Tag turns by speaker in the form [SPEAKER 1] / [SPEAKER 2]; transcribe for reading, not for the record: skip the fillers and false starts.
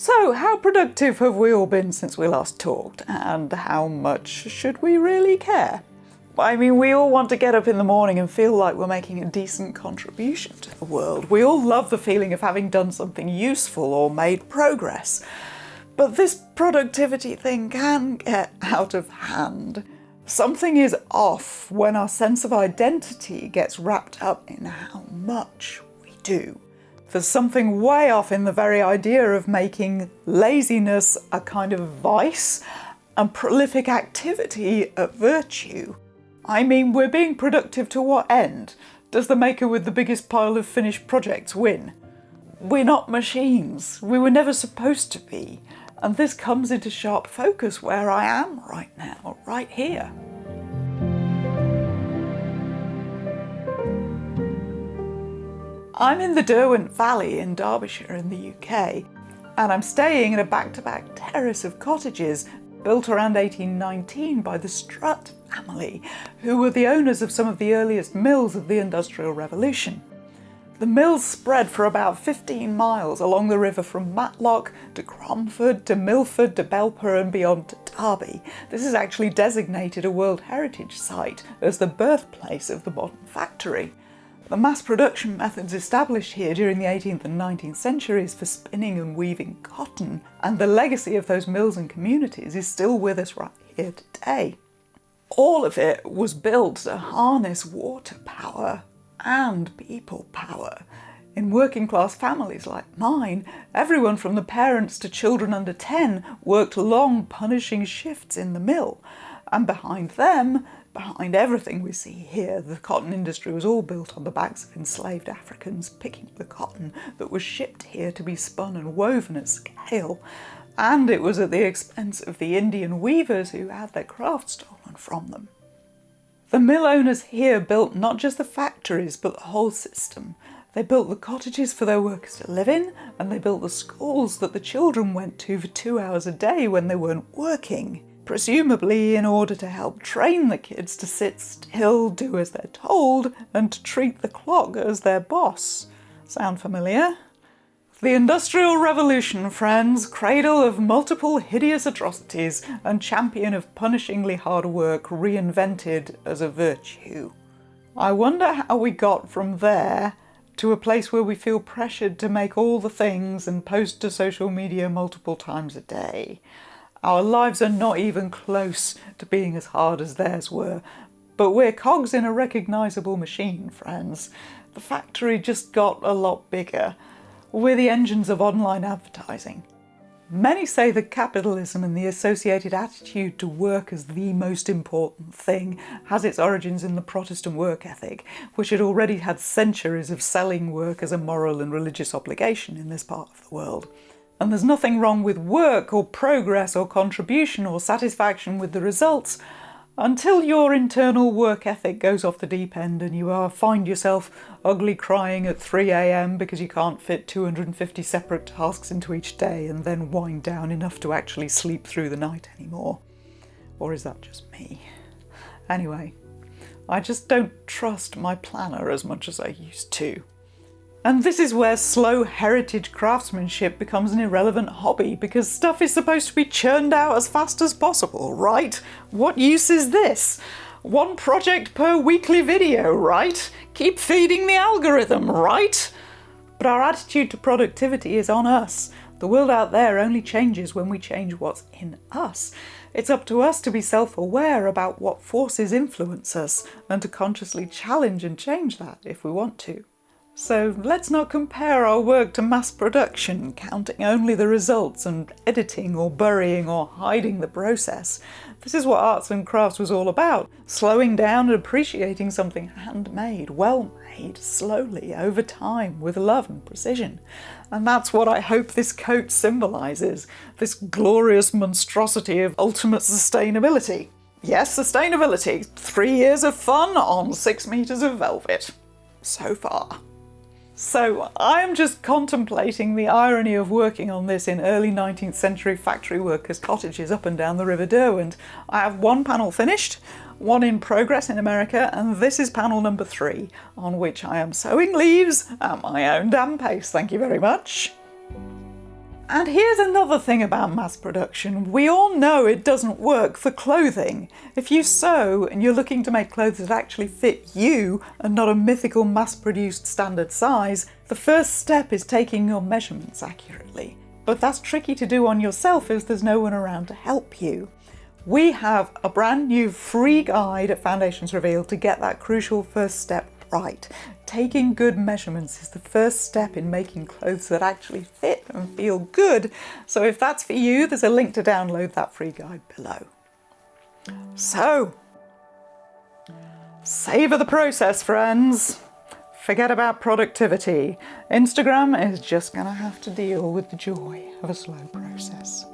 [SPEAKER 1] So, how productive have we all been since we last talked, and how much should we really care? I mean, we all want to get up in the morning and feel like we're making a decent contribution to the world. We all love the feeling of having done something useful or made progress. But this productivity thing can get out of hand. Something is off when our sense of identity gets wrapped up in how much we do. There's something way off in the very idea of making laziness a kind of vice and prolific activity a virtue. I mean, we're being productive to what end? Does the maker with the biggest pile of finished projects win? We're not machines. We were never supposed to be. And this comes into sharp focus where I am right now, right here. I'm in the Derwent Valley in Derbyshire in the UK, and I'm staying in a back-to-back terrace of cottages built around 1819 by the Strutt family, who were the owners of some of the earliest mills of the Industrial Revolution. The mills spread for about 15 miles along the river from Matlock to Cromford to Milford to Belper and beyond to Derby. This is actually designated a World Heritage Site as the birthplace of the modern factory. The mass production methods established here during the 18th and 19th centuries for spinning and weaving cotton, and the legacy of those mills and communities is still with us right here today. All of it was built to harness water power and people power. In working class families like mine, everyone from the parents to children under 10 worked long, punishing shifts in the mill, and behind them, behind everything we see here, the cotton industry was all built on the backs of enslaved Africans picking the cotton that was shipped here to be spun and woven at scale. And it was at the expense of the Indian weavers who had their craft stolen from them. The mill owners here built not just the factories, but the whole system. They built the cottages for their workers to live in, and they built the schools that the children went to for 2 hours a day when they weren't working. Presumably in order to help train the kids to sit still, do as they're told, and to treat the clock as their boss. Sound familiar? The Industrial Revolution, friends, cradle of multiple hideous atrocities and champion of punishingly hard work reinvented as a virtue. I wonder how we got from there to a place where we feel pressured to make all the things and post to social media multiple times a day. Our lives are not even close to being as hard as theirs were, but we're cogs in a recognisable machine, friends. The factory just got a lot bigger. We're the engines of online advertising. Many say that capitalism and the associated attitude to work as the most important thing has its origins in the Protestant work ethic, which had already had centuries of selling work as a moral and religious obligation in this part of the world. And there's nothing wrong with work or progress or contribution or satisfaction with the results until your internal work ethic goes off the deep end and you find yourself ugly crying at 3 a.m. because you can't fit 250 separate tasks into each day and then wind down enough to actually sleep through the night anymore. Or is that just me? Anyway, I just don't trust my planner as much as I used to. And this is where slow heritage craftsmanship becomes an irrelevant hobby, because stuff is supposed to be churned out as fast as possible, right? What use is this? One project per weekly video, right? Keep feeding the algorithm, right? But our attitude to productivity is on us. The world out there only changes when we change what's in us. It's up to us to be self-aware about what forces influence us and to consciously challenge and change that if we want to. So let's not compare our work to mass production, counting only the results and editing or burying or hiding the process. This is what arts and crafts was all about, slowing down and appreciating something handmade, well-made, slowly, over time, with love and precision. And that's what I hope this coat symbolises, this glorious monstrosity of ultimate sustainability. Yes, sustainability. 3 years of fun on 6 metres of velvet. So far. So I'm just contemplating the irony of working on this in early 19th century factory workers' cottages up and down the River Derwent. I have one panel finished, one in progress in America, and this is panel number 3, on which I am sewing leaves at my own damn pace. Thank you very much. And here's another thing about mass production. We all know it doesn't work for clothing. If you sew and you're looking to make clothes that actually fit you and not a mythical mass-produced standard size, the first step is taking your measurements accurately. But that's tricky to do on yourself if there's no one around to help you. We have a brand new free guide at Foundations Revealed to get that crucial first step right. Taking good measurements is the first step in making clothes that actually fit and feel good. So if that's for you, there's a link to download that free guide below. So, savor the process, friends. Forget about productivity. Instagram is just gonna have to deal with the joy of a slow process.